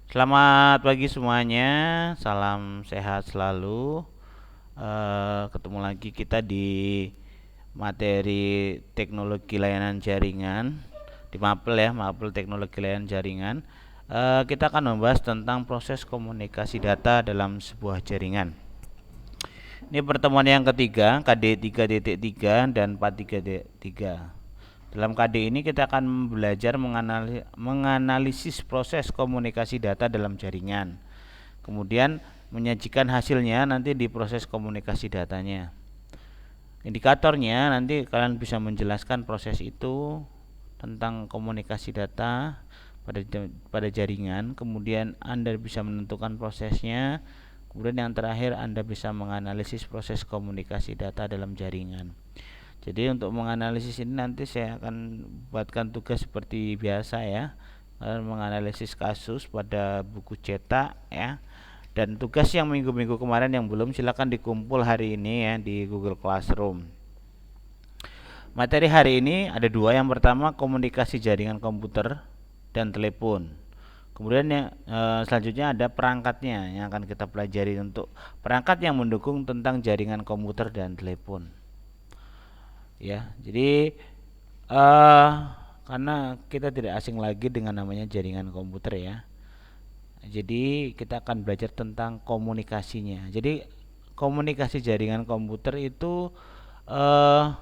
Selamat pagi semuanya, salam sehat selalu. Ketemu lagi kita di materi teknologi layanan jaringan di Mapel ya, Mapel teknologi layanan jaringan. Kita akan membahas tentang proses komunikasi data dalam sebuah jaringan. Ini pertemuan yang ketiga, KD 3.3 dan 4.3. Dalam KD ini kita akan belajar menganalisis proses komunikasi data dalam jaringan. Kemudian menyajikan hasilnya nanti di proses komunikasi datanya. Indikatornya nanti kalian bisa menjelaskan proses itu tentang komunikasi data pada jaringan. Kemudian Anda bisa menentukan prosesnya. Kemudian yang terakhir Anda bisa menganalisis proses komunikasi data dalam jaringan. Jadi untuk menganalisis ini nanti saya akan buatkan tugas seperti biasa ya. Menganalisis kasus pada buku cetak ya. Dan tugas yang minggu-minggu kemarin yang belum silakan dikumpul hari ini ya di Google Classroom. Materi hari ini ada dua. Yang pertama komunikasi jaringan komputer dan telepon. Kemudian yang selanjutnya ada perangkatnya yang akan kita pelajari untuk perangkat yang mendukung tentang jaringan komputer dan telepon. Ya, jadi karena kita tidak asing lagi dengan namanya jaringan komputer ya. Jadi kita akan belajar tentang komunikasinya. Jadi komunikasi jaringan komputer itu eh,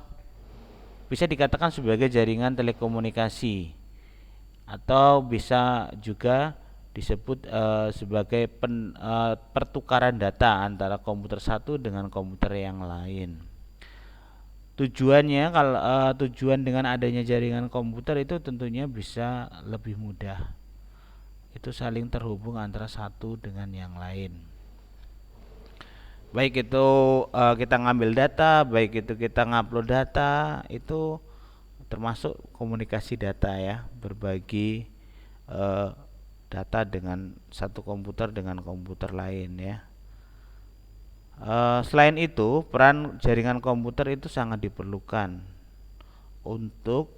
bisa dikatakan sebagai jaringan telekomunikasi atau bisa juga disebut sebagai pertukaran data antara komputer satu dengan komputer yang lain. Tujuannya kalau tujuan dengan adanya jaringan komputer itu tentunya bisa lebih mudah. Itu saling terhubung antara satu dengan yang lain. Baik itu kita ngambil data, baik itu kita ngupload data, itu termasuk komunikasi data ya, berbagi eh, data dengan satu komputer dengan komputer lain ya. Selain itu, peran jaringan komputer itu sangat diperlukan untuk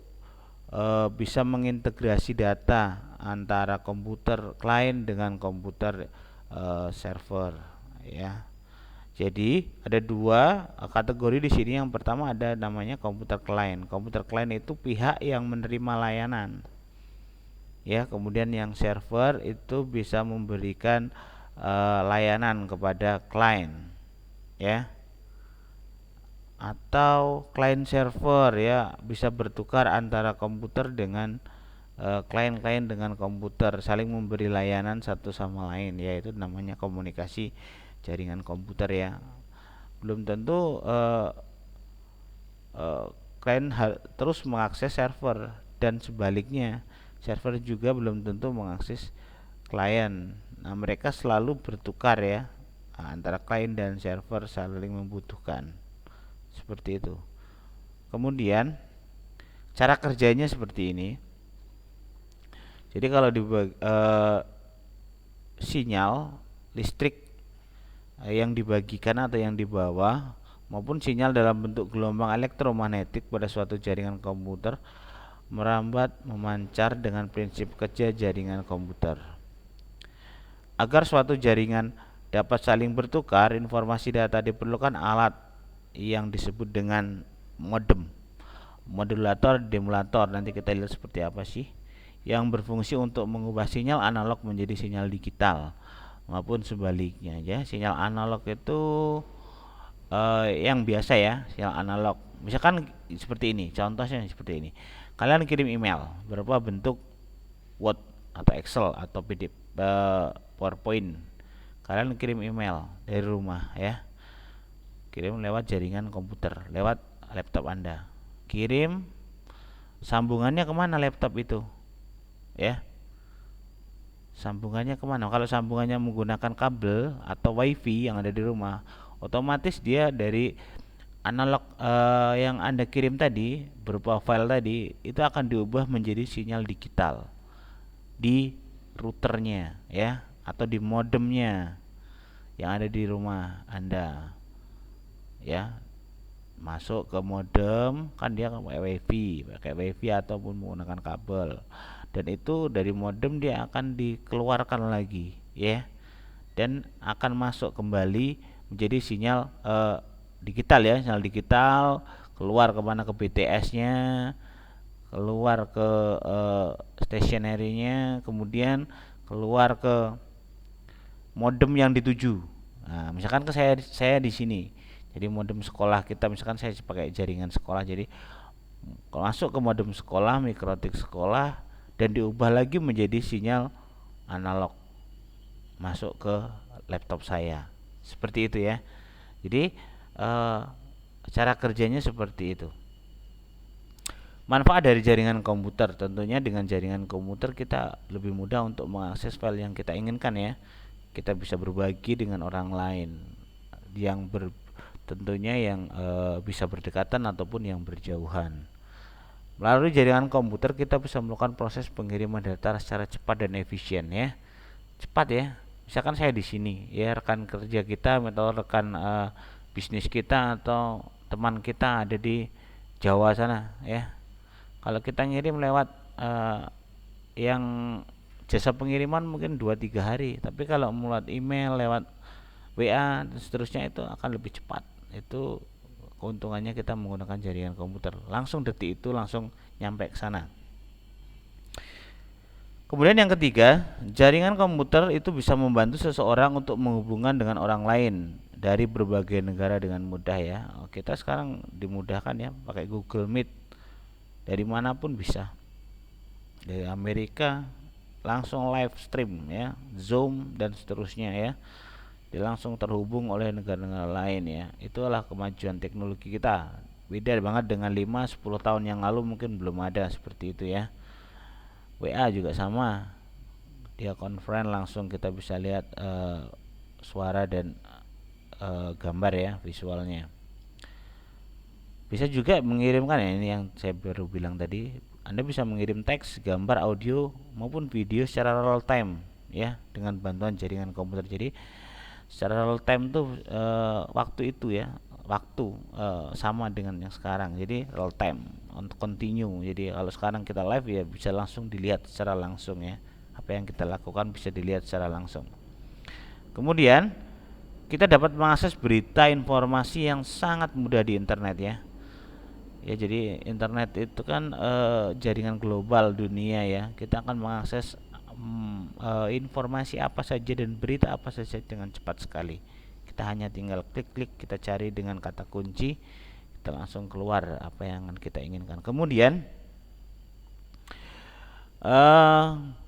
bisa mengintegrasi data antara komputer klien dengan komputer server ya. Jadi ada dua kategori di sini. Yang pertama ada namanya komputer klien. Komputer klien itu pihak yang menerima layanan. Ya, kemudian yang server itu bisa memberikan layanan kepada klien. Ya. Atau client server ya, bisa bertukar antara komputer dengan klien-klien dengan komputer, saling memberi layanan satu sama lain, yaitu namanya komunikasi jaringan komputer ya. Belum tentu klien terus mengakses server dan sebaliknya, server juga belum tentu mengakses klien. Nah, mereka selalu bertukar ya, antara klien dan server saling membutuhkan. Seperti itu. Kemudian cara kerjanya seperti ini. Jadi kalau sinyal listrik yang dibagikan atau yang dibawa maupun sinyal dalam bentuk gelombang elektromagnetik pada suatu jaringan komputer merambat memancar dengan prinsip kerja jaringan komputer. Agar suatu jaringan dapat saling bertukar informasi data diperlukan alat yang disebut dengan modem, modulator, demulator. Nanti kita lihat seperti apa sih, yang berfungsi untuk mengubah sinyal analog menjadi sinyal digital maupun sebaliknya ya. Sinyal analog itu yang biasa ya, sinyal analog. Misalkan seperti ini, contohnya seperti ini. Kalian kirim email berupa bentuk Word atau Excel atau PDF, PowerPoint. Kalian kirim email dari rumah ya. Kirim lewat jaringan komputer, lewat laptop Anda. Kirim, sambungannya kemana laptop itu? Ya, sambungannya kemana? Kalau sambungannya menggunakan kabel atau wifi yang ada di rumah, otomatis dia dari analog yang Anda kirim tadi berupa file tadi itu akan diubah menjadi sinyal digital di routernya ya, atau di modemnya yang ada di rumah Anda ya. Masuk ke modem kan dia pakai wifi ataupun menggunakan kabel. dan itu dari modem dia akan dikeluarkan lagi ya, dan akan masuk kembali menjadi sinyal digital ya, sinyal digital keluar kemana, ke BTS-nya, keluar ke stationary-nya, kemudian keluar ke modem yang dituju. Nah, misalkan ke saya di sini. Jadi modem sekolah kita, misalkan saya pakai jaringan sekolah, jadi masuk ke modem sekolah, mikrotik sekolah, dan diubah lagi menjadi sinyal analog masuk ke laptop saya. Seperti itu ya. Jadi cara kerjanya seperti itu. Manfaat dari jaringan komputer, tentunya dengan jaringan komputer kita lebih mudah untuk mengakses file yang kita inginkan ya. Kita bisa berbagi dengan orang lain yang tentunya yang bisa berdekatan ataupun yang berjauhan. Melalui jaringan komputer kita bisa melakukan proses pengiriman data secara cepat dan efisien ya. Cepat ya. Misalkan saya di sini ya, rekan kerja kita atau rekan bisnis kita atau teman kita ada di Jawa sana ya. Kalau kita ngirim lewat yang jasa pengiriman mungkin 2-3 hari, tapi kalau melalui email, lewat WA dan seterusnya itu akan lebih cepat. Itu keuntungannya kita menggunakan jaringan komputer. Langsung detik itu langsung nyampe ke sana. Kemudian yang ketiga, jaringan komputer itu bisa membantu seseorang untuk menghubungkan dengan orang lain dari berbagai negara dengan mudah ya. Kita sekarang dimudahkan ya pakai Google Meet, dari manapun bisa. Dari Amerika langsung live stream ya, Zoom dan seterusnya ya. Dia langsung terhubung oleh negara-negara lain ya. Itulah kemajuan teknologi kita. Beda banget dengan 5-10 tahun yang lalu, mungkin belum ada seperti itu ya. WA juga sama. Dia conference langsung kita bisa lihat suara dan gambar ya, visualnya. Bisa juga mengirimkan ya, ini yang saya baru bilang tadi. Anda bisa mengirim teks, gambar, audio maupun video secara real time ya, dengan bantuan jaringan komputer. Jadi secara real time tuh waktu itu ya, waktu sama dengan yang sekarang. Jadi real time, untuk continue. Jadi kalau sekarang kita live ya bisa langsung dilihat secara langsung ya. Apa yang kita lakukan bisa dilihat secara langsung. Kemudian kita dapat mengakses berita informasi yang sangat mudah di internet ya. Ya, jadi internet itu kan jaringan global dunia ya. Kita akan mengakses informasi apa saja dan berita apa saja dengan cepat sekali. Kita hanya tinggal klik-klik, kita cari dengan kata kunci, kita langsung keluar apa yang kita inginkan. Kemudian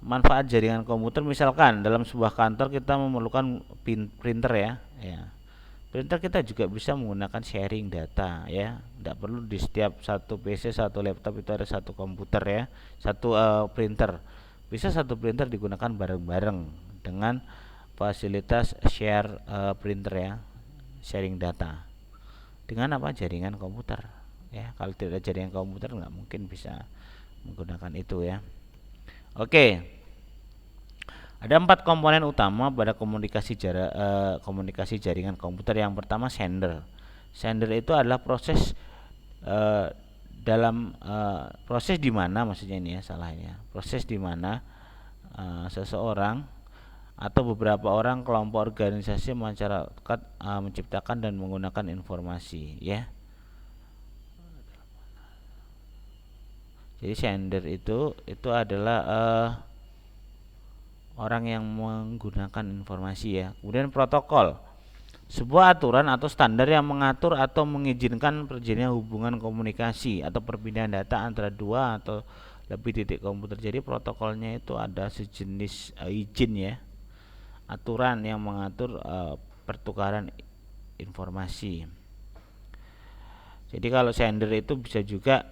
manfaat jaringan komputer, misalkan dalam sebuah kantor kita memerlukan printer ya. Printer kita juga bisa menggunakan sharing data ya. Tidak perlu di setiap satu PC, satu laptop itu ada satu komputer ya, satu printer. Bisa satu printer digunakan bareng-bareng dengan fasilitas share printer ya, sharing data. Dengan apa? Jaringan komputer ya. Kalau tidak ada jaringan komputer nggak mungkin bisa menggunakan itu ya. Oke. Ada 4 komponen utama pada komunikasi jaringan komputer. Yang pertama sender. Sender itu adalah proses proses di mana, maksudnya ini ya, salahnya. Proses di mana seseorang atau beberapa orang, kelompok, organisasi, masyarakat menciptakan dan menggunakan informasi ya. Jadi sender itu adalah orang yang menggunakan informasi ya. Kemudian protokol, sebuah aturan atau standar yang mengatur atau mengizinkan terjadinya hubungan komunikasi atau perpindahan data antara dua atau lebih titik komputer. Jadi protokolnya itu ada sejenis izin ya, aturan yang mengatur pertukaran informasi. Jadi kalau sender itu bisa juga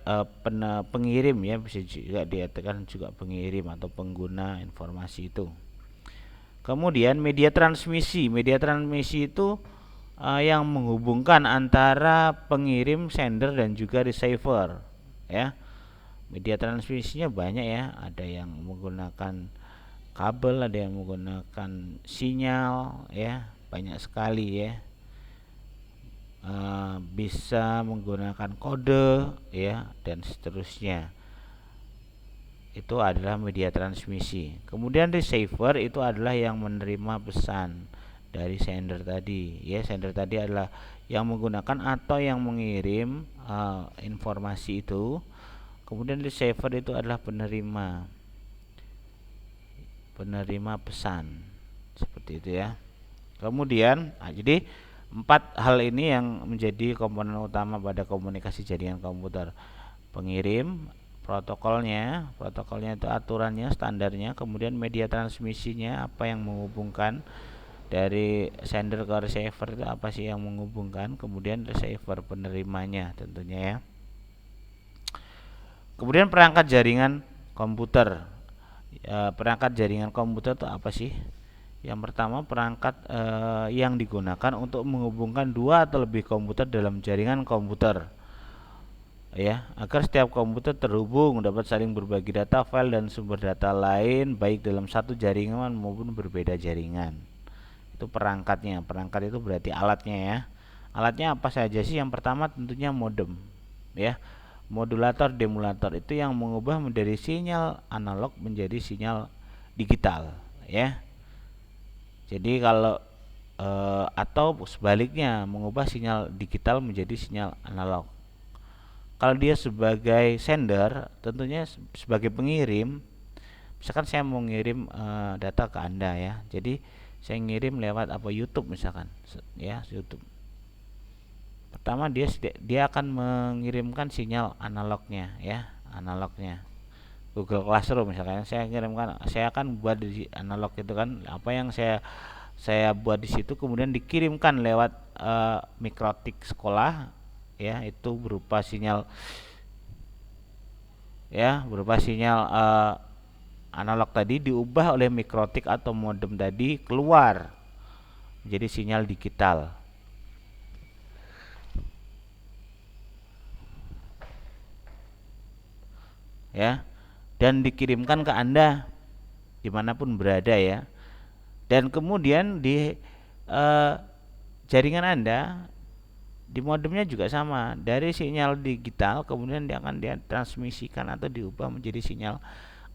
pengirim ya, bisa juga diartikan juga pengirim atau pengguna informasi itu. Kemudian media transmisi. Media transmisi itu yang menghubungkan antara pengirim, sender dan juga receiver ya. Media transmisinya banyak ya, ada yang menggunakan kabel, ada yang menggunakan sinyal ya, banyak sekali ya. Bisa menggunakan kode ya dan seterusnya itu adalah media transmisi. Kemudian receiver itu adalah yang menerima pesan dari sender tadi. Ya, sender tadi adalah yang menggunakan atau yang mengirim informasi itu. Kemudian receiver itu adalah penerima pesan. Seperti itu ya. Kemudian, jadi 4 hal ini yang menjadi komponen utama pada komunikasi jaringan komputer. Pengirim, protokolnya itu aturannya, standarnya, kemudian media transmisinya, apa yang menghubungkan dari sender ke receiver itu apa sih yang menghubungkan, kemudian receiver penerimanya tentunya ya. Kemudian perangkat jaringan komputer. Perangkat jaringan komputer itu apa sih? Yang pertama, perangkat yang digunakan untuk menghubungkan 2 atau lebih komputer dalam jaringan komputer. Ya, agar setiap komputer terhubung dapat saling berbagi data, file dan sumber data lain baik dalam satu jaringan maupun berbeda jaringan. Itu perangkatnya. Perangkat itu berarti alatnya ya. Alatnya apa saja sih? Yang pertama tentunya modem. Ya. Modulator, demulator itu yang mengubah dari sinyal analog menjadi sinyal digital, ya. Jadi kalau atau sebaliknya mengubah sinyal digital menjadi sinyal analog. Kalau dia sebagai sender, tentunya sebagai pengirim, misalkan saya mau ngirim data ke Anda ya. Jadi saya ngirim lewat YouTube misalkan, ya YouTube. Pertama dia akan mengirimkan sinyal analognya ya, analognya. Google Classroom misalkan saya akan buat di analog itu kan, apa yang saya buat di situ kemudian dikirimkan lewat mikrotik sekolah ya, itu berupa sinyal analog tadi diubah oleh mikrotik atau modem tadi keluar jadi sinyal digital ya, dan dikirimkan ke Anda dimanapun berada ya. Dan kemudian di jaringan Anda di modemnya juga sama, dari sinyal digital kemudian dia transmisikan atau diubah menjadi sinyal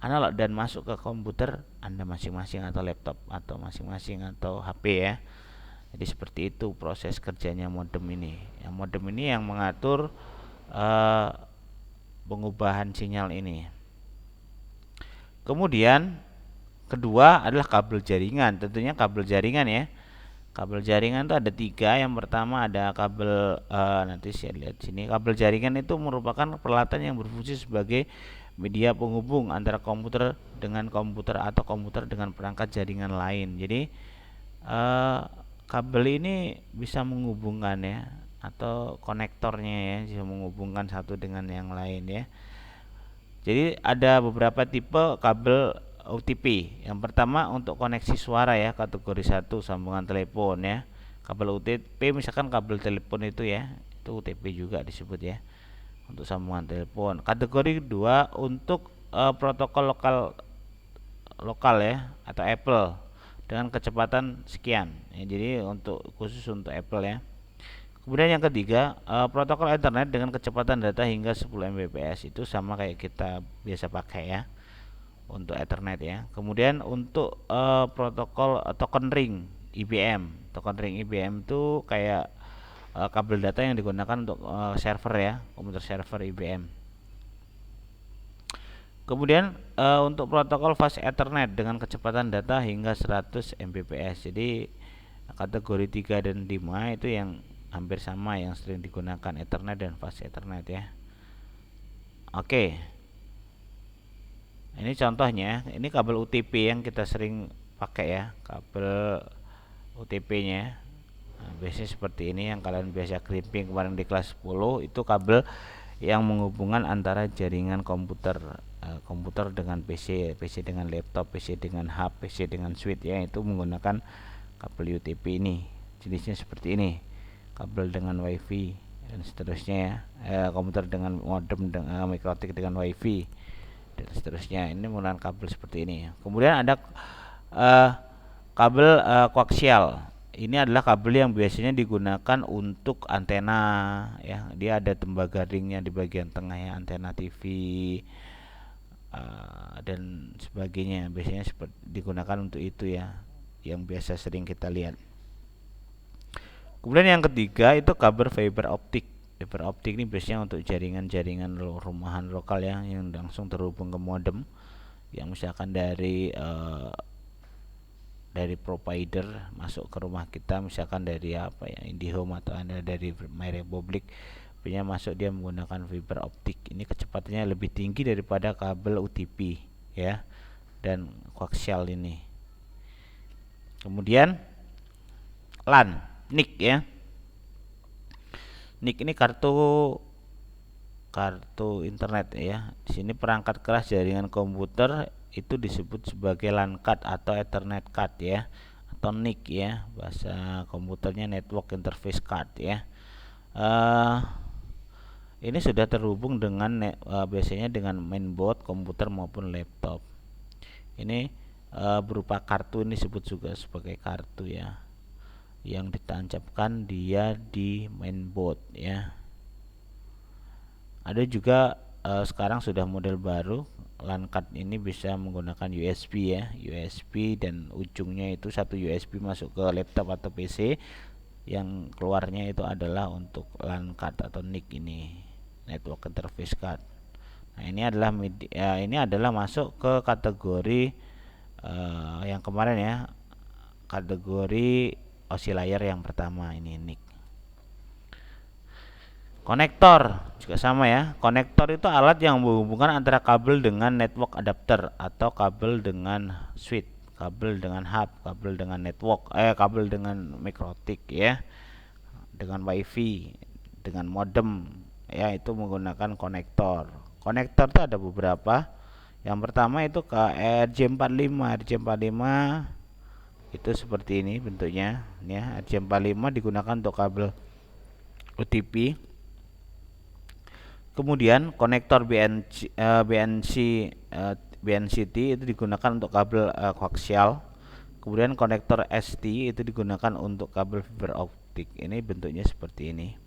analog dan masuk ke komputer Anda masing-masing atau laptop atau masing-masing atau HP ya. Jadi seperti itu proses kerjanya modem ini. Yang modem ini yang mengatur pengubahan sinyal ini. Kemudian kedua adalah kabel jaringan. Tentunya kabel jaringan ya. Kabel jaringan itu ada 3. Yang pertama ada kabel nanti saya lihat sini. Kabel jaringan itu merupakan peralatan yang berfungsi sebagai media penghubung antara komputer dengan komputer atau komputer dengan perangkat jaringan lain. Jadi kabel ini bisa menghubungkan ya, atau konektornya ya, bisa menghubungkan satu dengan yang lain ya. Jadi ada beberapa tipe kabel UTP. Yang pertama untuk koneksi suara ya, kategori 1 sambungan telepon ya. Kabel UTP misalkan kabel telepon itu ya, itu UTP juga disebut ya, untuk sambungan telepon. Kategori 2 untuk protokol lokal ya, atau Apple dengan kecepatan sekian ya, jadi khusus untuk Apple ya. Kemudian yang ketiga, protokol Ethernet dengan kecepatan data hingga 10 Mbps, itu sama kayak kita biasa pakai ya untuk Ethernet ya. Kemudian untuk protokol token ring IBM. Token ring IBM itu kayak kabel data yang digunakan untuk server ya, komputer server IBM. Kemudian untuk protokol fast Ethernet dengan kecepatan data hingga 100 Mbps. Jadi kategori 3 dan 5 itu yang hampir sama yang sering digunakan, Ethernet dan fast Ethernet ya. Oke. Ini contohnya, ini kabel UTP yang kita sering pakai ya, kabel UTP-nya. Nah, biasanya seperti ini yang kalian biasa crimping kemarin di kelas 10, itu kabel yang menghubungkan antara jaringan komputer dengan PC, PC dengan laptop, PC dengan hub, PC dengan switch ya, itu menggunakan kabel UTP ini. Jenisnya seperti ini, kabel dengan WiFi dan seterusnya ya, komputer dengan modem dengan mikrotik dengan WiFi dan seterusnya. Ini menggunakan kabel seperti ini. Kemudian ada kabel koaksial. Ini adalah kabel yang biasanya digunakan untuk antena ya. Dia ada tembaga ringnya di bagian tengah ya, antena TV, dan sebagainya. Biasanya digunakan untuk itu ya, yang biasa sering kita lihat. Kemudian yang ketiga itu kabel fiber optik. Fiber optik ini biasanya untuk jaringan-jaringan rumahan lokal ya, yang langsung terhubung ke modem, yang misalkan dari provider masuk ke rumah kita, misalkan dari apa ya, IndiHome atau Anda dari MyRepublic, punya masuk dia menggunakan fiber optik. Ini kecepatannya lebih tinggi daripada kabel UTP ya, dan koaksial ini. Kemudian LAN, NIC ya. NIC ini kartu internet ya. Di sini perangkat keras jaringan komputer itu disebut sebagai LAN card atau Ethernet card ya, atau NIC ya, bahasa komputernya Network Interface Card ya. Ini sudah terhubung dengan biasanya dengan mainboard komputer maupun laptop. Ini berupa kartu, ini disebut juga sebagai kartu ya, yang ditancapkan dia di mainboard ya. Ada juga sekarang sudah model baru LAN card ini bisa menggunakan USB ya, USB, dan ujungnya itu satu USB masuk ke laptop atau PC, yang keluarnya itu adalah untuk LAN card atau NIC ini, Network Interface Card. Nah, ini adalah masuk ke kategori yang kemarin ya, kategori oscillator yang pertama ini NIC. Konektor juga sama ya. Konektor itu alat yang menghubungkan antara kabel dengan network adapter atau kabel dengan switch, kabel dengan hub, kabel dengan network, kabel dengan mikrotik ya, dengan wifi, dengan modem ya, itu menggunakan konektor. Konektor itu ada beberapa. Yang pertama itu ke RJ45. RJ45 itu seperti ini bentuknya ya. RJ45 digunakan untuk kabel OTP. Kemudian konektor BNCT itu digunakan untuk kabel koaksial. Kemudian konektor ST itu digunakan untuk kabel fiber optik. Ini bentuknya seperti ini.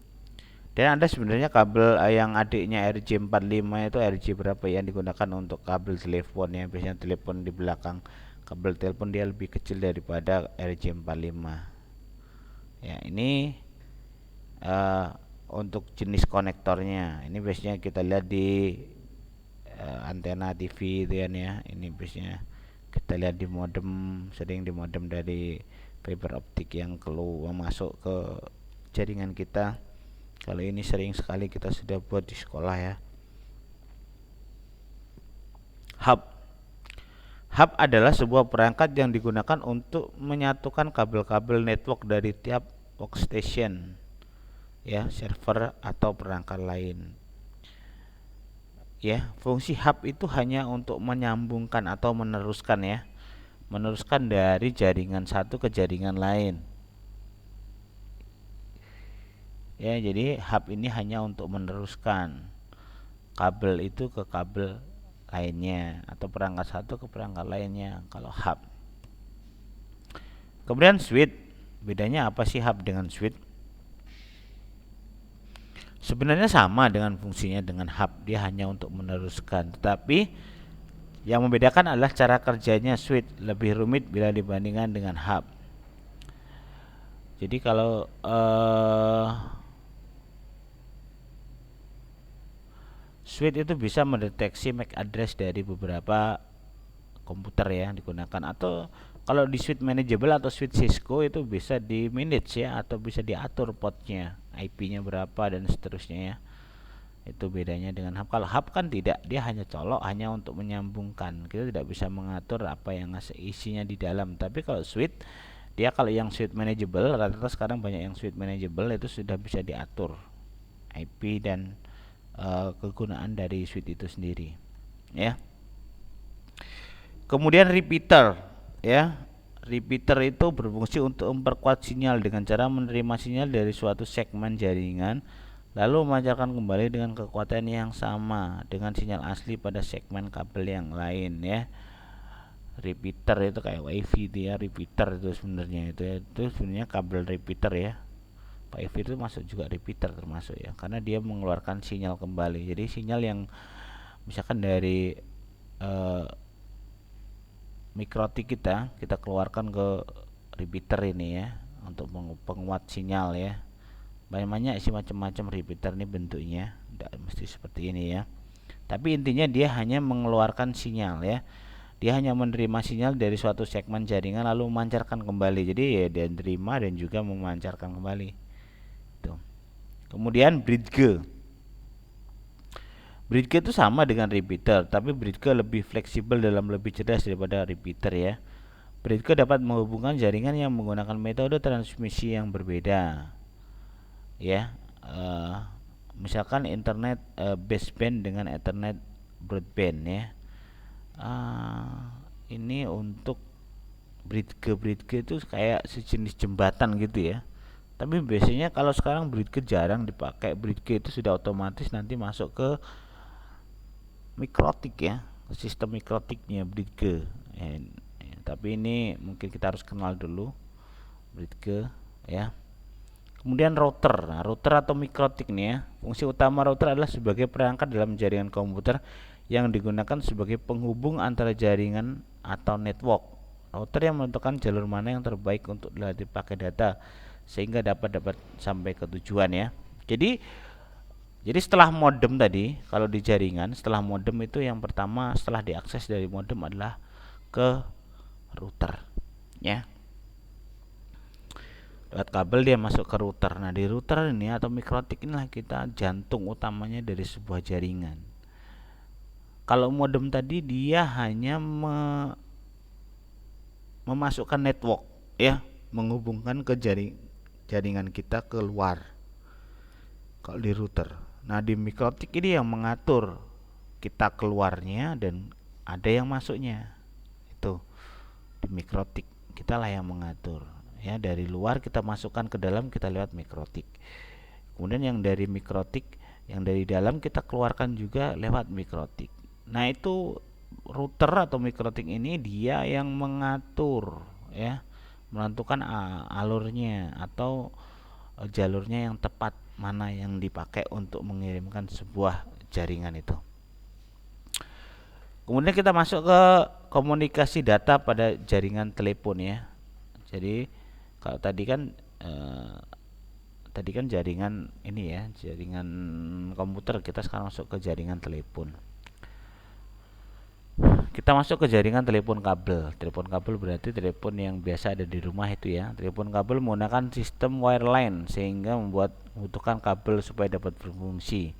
Dan ada sebenarnya kabel yang adiknya RJ45 itu RJ berapa yang digunakan untuk kabel telepon ya. Biasanya telepon di belakang kabel telepon dia lebih kecil daripada RJ45. Ya, ini untuk jenis konektornya. Ini biasanya kita lihat di antena TV itu ya. Ini biasanya kita lihat di modem, sering di modem dari fiber optik yang keluar masuk ke jaringan kita. Kalau ini sering sekali kita sudah buat di sekolah ya. Hub. Hub adalah sebuah perangkat yang digunakan untuk menyatukan kabel-kabel network dari tiap workstation ya, server atau perangkat lain ya. Fungsi hub itu hanya untuk menyambungkan atau meneruskan dari jaringan satu ke jaringan lain ya. Jadi hub ini hanya untuk meneruskan kabel itu ke kabel lainnya atau perangkat satu ke perangkat lainnya kalau hub. Kemudian switch, bedanya apa sih hub dengan switch? Sebenarnya sama dengan fungsinya dengan hub, dia hanya untuk meneruskan. Tetapi yang membedakan adalah cara kerjanya. Switch lebih rumit bila dibandingkan dengan hub. Jadi kalau switch itu bisa mendeteksi MAC address dari beberapa komputer ya yang digunakan, atau kalau di switch manageable atau switch Cisco itu bisa di manage ya, atau bisa diatur portnya, IP-nya berapa dan seterusnya ya. Itu bedanya dengan hub. Kalau hub kan tidak, dia hanya colok, hanya untuk menyambungkan. Kita tidak bisa mengatur apa yang isinya di dalam. Tapi kalau switch, dia kalau yang switch manageable, rata-rata sekarang banyak yang switch manageable itu sudah bisa diatur IP dan kegunaan dari switch itu sendiri ya. Kemudian repeater ya. Repeater itu berfungsi untuk memperkuat sinyal dengan cara menerima sinyal dari suatu segmen jaringan lalu memancarkan kembali dengan kekuatan yang sama dengan sinyal asli pada segmen kabel yang lain ya. Repeater itu kayak wifi itu ya. Repeater itu sebenarnya itu sebenarnya kabel repeater ya. Wifi itu masuk juga repeater termasuk ya, karena dia mengeluarkan sinyal kembali. Jadi sinyal yang misalkan dari eh, mikrotik kita keluarkan ke repeater ini ya, untuk penguat sinyal ya. Banyak sih macam-macam repeater ini bentuknya, tidak mesti seperti ini ya, tapi intinya dia hanya mengeluarkan sinyal ya. Dia hanya menerima sinyal dari suatu segmen jaringan lalu memancarkan kembali. Jadi ya dia terima dan juga memancarkan kembali. Tuh. Kemudian bridge. Bridge itu sama dengan repeater, tapi bridge lebih fleksibel dalam lebih cerdas daripada repeater ya. Bridge dapat menghubungkan jaringan yang menggunakan metode transmisi yang berbeda. Ya, misalkan internet baseband dengan ethernet broadband ya. Ini untuk bridge itu kayak sejenis jembatan gitu ya. Tapi biasanya kalau sekarang bridge jarang dipakai. Bridge itu sudah otomatis nanti masuk ke mikrotik ya, sistem mikrotiknya bridge. Tapi ini mungkin kita harus kenal dulu bridge ya. Kemudian router. Nah, router atau mikrotik nih ya. Fungsi utama router adalah sebagai perangkat dalam jaringan komputer yang digunakan sebagai penghubung antara jaringan atau network. Router yang menentukan jalur mana yang terbaik untuk dipakai data sehingga dapat sampai ke tujuan ya. Jadi setelah modem tadi, kalau di jaringan setelah modem itu yang pertama setelah diakses dari modem adalah ke router ya. Lewat kabel dia masuk ke router. Nah, di router ini atau mikrotik inilah kita jantung utamanya dari sebuah jaringan. Kalau modem tadi dia hanya memasukkan network ya, menghubungkan ke jaringan kita keluar. Kalau di router. Nah, di mikrotik ini yang mengatur kita keluarnya dan ada yang masuknya. Itu di mikrotik kita lah yang mengatur. Ya, dari luar kita masukkan ke dalam, kita lewat mikrotik. Kemudian yang dari mikrotik, yang dari dalam kita keluarkan juga lewat mikrotik. Nah, itu router atau mikrotik ini dia yang mengatur ya, menentukan alurnya atau jalurnya yang tepat mana yang dipakai untuk mengirimkan sebuah jaringan itu. Kemudian kita masuk ke komunikasi data pada jaringan telepon ya. Jadi kalau tadi kan jaringan ini ya, jaringan komputer, kita sekarang masuk ke jaringan telepon. Kita masuk ke jaringan telepon kabel. Telepon kabel berarti telepon yang biasa ada di rumah itu ya. Telepon kabel menggunakan sistem wireline sehingga membutuhkan kabel supaya dapat berfungsi.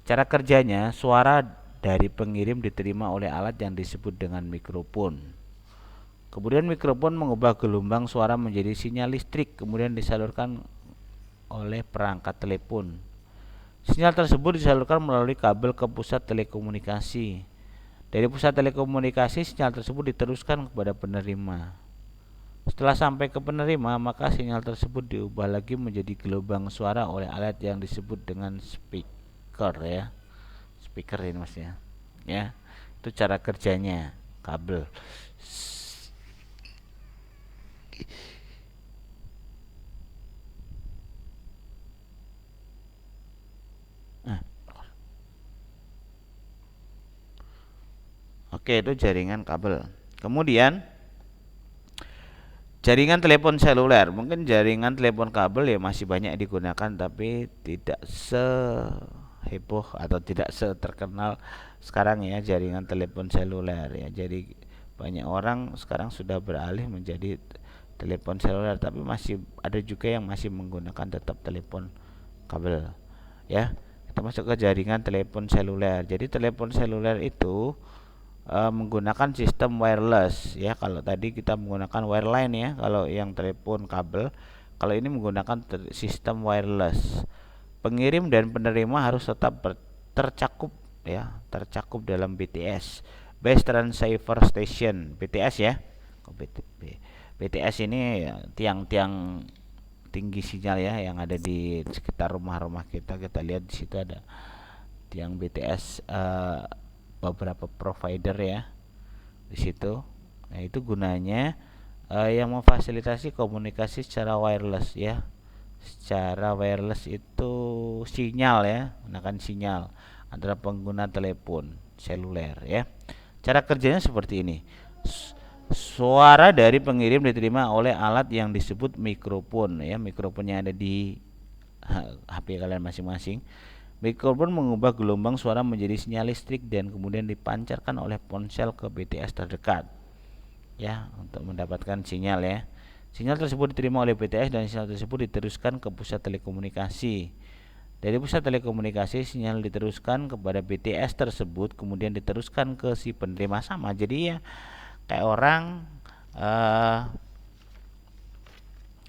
Cara kerjanya, suara dari pengirim diterima oleh alat yang disebut dengan mikrofon. Kemudian mikrofon mengubah gelombang suara menjadi sinyal listrik, kemudian disalurkan oleh perangkat telepon. Sinyal tersebut disalurkan melalui kabel ke pusat telekomunikasi. Dari pusat telekomunikasi, sinyal tersebut diteruskan kepada penerima. Setelah sampai ke penerima, maka sinyal tersebut diubah lagi menjadi gelombang suara oleh alat yang disebut dengan speaker ya. Speaker ini maksudnya. Ya. Itu cara kerjanya kabel. Oke, itu jaringan kabel. Kemudian jaringan telepon seluler. Mungkin jaringan telepon kabel ya masih banyak digunakan, tapi tidak seheboh atau tidak seterkenal sekarang ya jaringan telepon seluler ya. Jadi banyak orang sekarang sudah beralih menjadi telepon seluler, tapi masih ada juga yang masih menggunakan tetap telepon kabel ya. Kita masuk ke jaringan telepon seluler. Jadi telepon seluler itu menggunakan sistem wireless ya. Kalau tadi kita menggunakan wireline ya, kalau yang telepon kabel. Kalau ini menggunakan sistem wireless. Pengirim dan penerima harus tetap tercakup ya, tercakup dalam BTS, Base Transceiver Station, BTS ya. BTS ini ya, tiang-tiang tinggi sinyal ya yang ada di sekitar rumah-rumah kita. Kita lihat di situ ada tiang BTS beberapa provider ya di situ. Nah, itu gunanya yang memfasilitasi komunikasi secara wireless ya. Secara wireless itu sinyal ya, menggunakan sinyal antara pengguna telepon seluler ya. Cara kerjanya seperti ini. Suara dari pengirim diterima oleh alat yang disebut mikrofon ya. Mikrofon yang ada di HP kalian masing-masing. Mikrofon mengubah gelombang suara menjadi sinyal listrik dan kemudian dipancarkan oleh ponsel ke BTS terdekat ya, untuk mendapatkan sinyal ya. Sinyal tersebut diterima oleh BTS dan sinyal tersebut diteruskan ke pusat telekomunikasi. Dari pusat telekomunikasi sinyal diteruskan kepada BTS tersebut, kemudian diteruskan ke si penerima. Sama, jadi ya kayak orang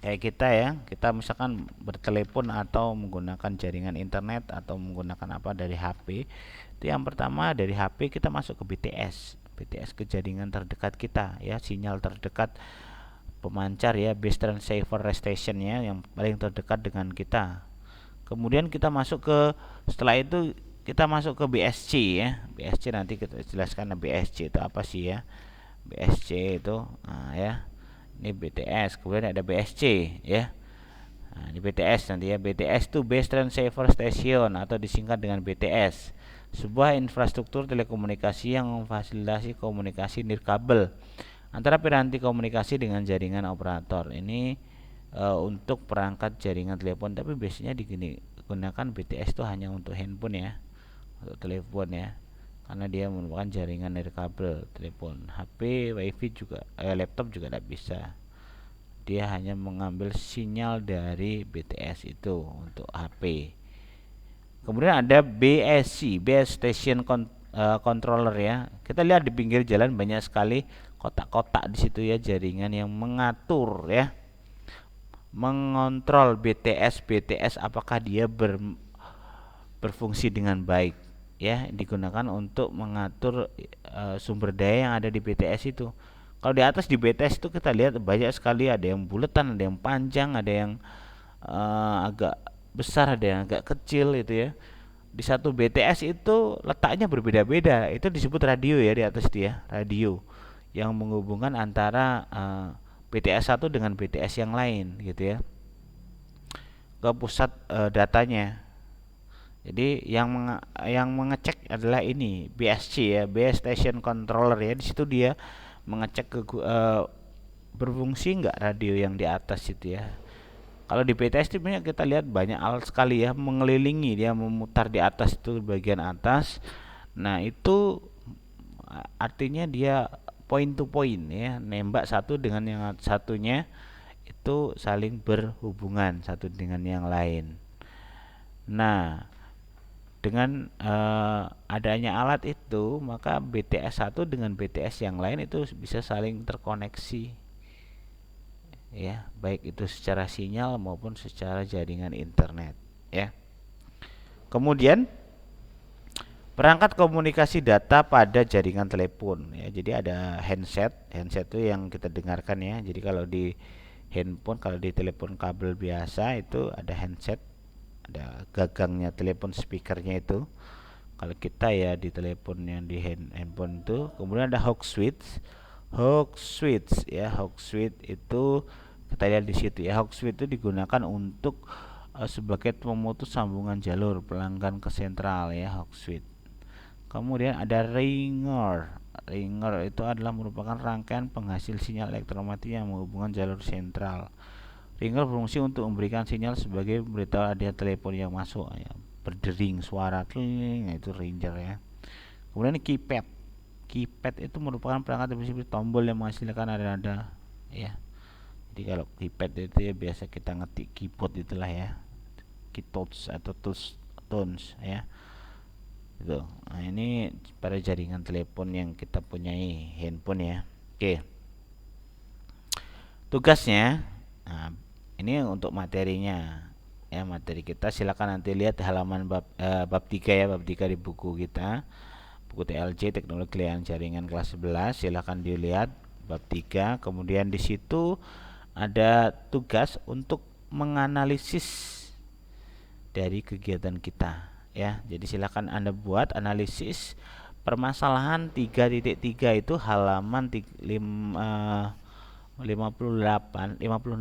kayak kita ya, kita misalkan bertelepon atau menggunakan jaringan internet atau menggunakan apa dari HP. Itu yang pertama, dari HP kita masuk ke BTS ke jaringan terdekat kita ya, sinyal terdekat pemancar ya, base transceiver station ya, yang paling terdekat dengan kita. Kemudian kita masuk ke, setelah itu kita masuk ke BSC ya. BSC nanti kita jelaskan BSC itu apa sih ya. BSC itu ya, ini BTS, kemudian ada BSC ya. Nah, ini BTS nanti ya. BTS itu Base Transceiver Station atau disingkat dengan BTS. Sebuah infrastruktur telekomunikasi yang memfasilitasi komunikasi nirkabel antara piranti komunikasi dengan jaringan operator. Ini untuk perangkat jaringan telepon, tapi biasanya digunakan BTS itu hanya untuk handphone ya, untuk telepon ya, karena dia merupakan jaringan nirkabel telepon. HP, WiFi juga, laptop juga tidak bisa. Dia hanya mengambil sinyal dari BTS itu untuk HP. Kemudian ada BSC, Base Station Controller ya. Kita lihat di pinggir jalan banyak sekali kotak-kotak di situ ya, jaringan yang mengatur ya, mengontrol BTS apakah dia berfungsi dengan baik ya, digunakan untuk mengatur sumber daya yang ada di BTS itu. Kalau di atas di BTS itu kita lihat banyak sekali, ada yang buletan, ada yang panjang, ada yang agak besar, ada yang agak kecil itu ya. Di satu BTS itu letaknya berbeda-beda. Itu disebut radio ya, di atas dia radio yang menghubungkan antara BTS 1 dengan BTS yang lain gitu ya, ke pusat datanya. Jadi yang mengecek adalah ini BSC ya, Base Station Controller ya. Di situ dia mengecek berfungsi nggak radio yang di atas itu ya. Kalau di BTS itu kita lihat banyak alat sekali ya, mengelilingi, dia memutar di atas itu bagian atas. Nah itu artinya dia point to point ya, nembak satu dengan yang satunya itu saling berhubungan satu dengan yang lain. Nah dengan adanya alat itu, maka BTS 1 dengan BTS yang lain itu bisa saling terkoneksi ya, baik itu secara sinyal maupun secara jaringan internet ya. Kemudian perangkat komunikasi data pada jaringan telepon ya. Jadi ada handset itu yang kita dengarkan ya. Jadi kalau di handphone, kalau di telepon kabel biasa itu ada handset, ada gagangnya telepon, speakernya itu. Kalau kita ya di telepon yang di handphone itu. Kemudian ada hawk switch ya. Hawk switch itu kita lihat di situ ya. Hawk switch itu digunakan untuk sebagai pemutus sambungan jalur pelanggan ke sentral ya, hawk switch. Kemudian ada ringer itu adalah merupakan rangkaian penghasil sinyal elektromagnetik yang menghubungkan jalur sentral. Ringer berfungsi untuk memberikan sinyal sebagai memberitahu ada telepon yang masuk ya, berdering suara tling, itu ringer ya. Kemudian keypad itu merupakan perangkat yang berisi tombol yang menghasilkan nada-nada ya. Jadi kalau keypad itu ya biasa kita ngetik keyboard itulah ya, keytones atau tones ya itu. Nah ini pada jaringan telepon yang kita punyai handphone ya. Oke, tugasnya, nah ini untuk materinya ya, materi kita silakan nanti lihat halaman bab 3 ya, bab 3 di buku kita, buku TLJ Teknologi Layanan Jaringan kelas 11. Silakan dilihat bab 3. Kemudian di situ ada tugas untuk menganalisis dari kegiatan kita ya. Jadi silakan Anda buat analisis permasalahan 3.3 itu halaman 56 ya, 56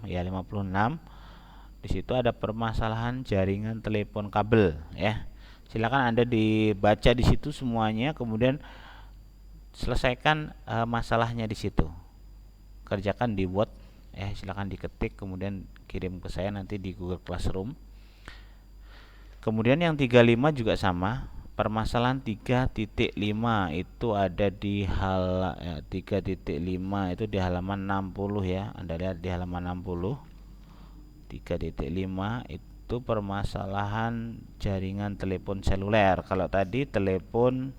ya, 56. Di situ ada permasalahan jaringan telepon kabel ya. Silakan Anda dibaca di situ semuanya, kemudian selesaikan masalahnya di situ. Kerjakan di Word, silakan diketik kemudian kirim ke saya nanti di Google Classroom. Kemudian yang 35 juga sama. Permasalahan 3.5 itu ada di 3.5 itu di halaman 60 ya. Anda lihat di halaman 60. 3.5 itu permasalahan jaringan telepon seluler. Kalau tadi telepon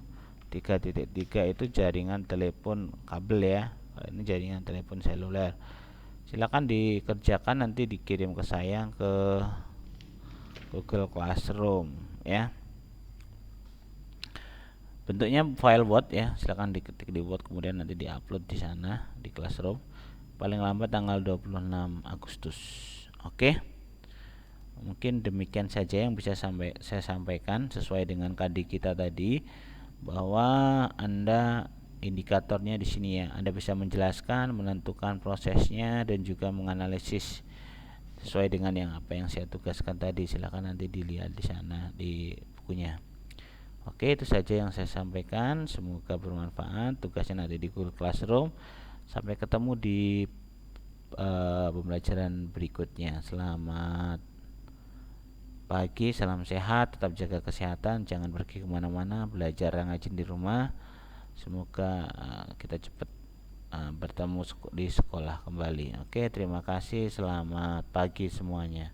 3.3 itu jaringan telepon kabel ya. Ini jaringan telepon seluler. Silakan dikerjakan, nanti dikirim ke saya ke Google Classroom ya. Bentuknya file Word ya. Silakan diketik di Word kemudian nanti diupload di sana di Classroom. Paling lambat tanggal 26 Agustus. Oke. Mungkin demikian saja yang bisa saya sampaikan sesuai dengan KD kita tadi, bahwa Anda indikatornya di sini ya. Anda bisa menjelaskan, menentukan prosesnya dan juga menganalisis sesuai dengan apa yang saya tugaskan tadi. Silakan nanti dilihat di sana di bukunya. Oke, itu saja yang saya sampaikan. Semoga bermanfaat. Tugasnya nanti di Google Classroom. Sampai ketemu di pembelajaran berikutnya. Selamat pagi, salam sehat, tetap jaga kesehatan, jangan pergi kemana-mana, belajar rajin di rumah. Semoga kita cepat bertemu di sekolah kembali. Oke, terima kasih, selamat pagi semuanya.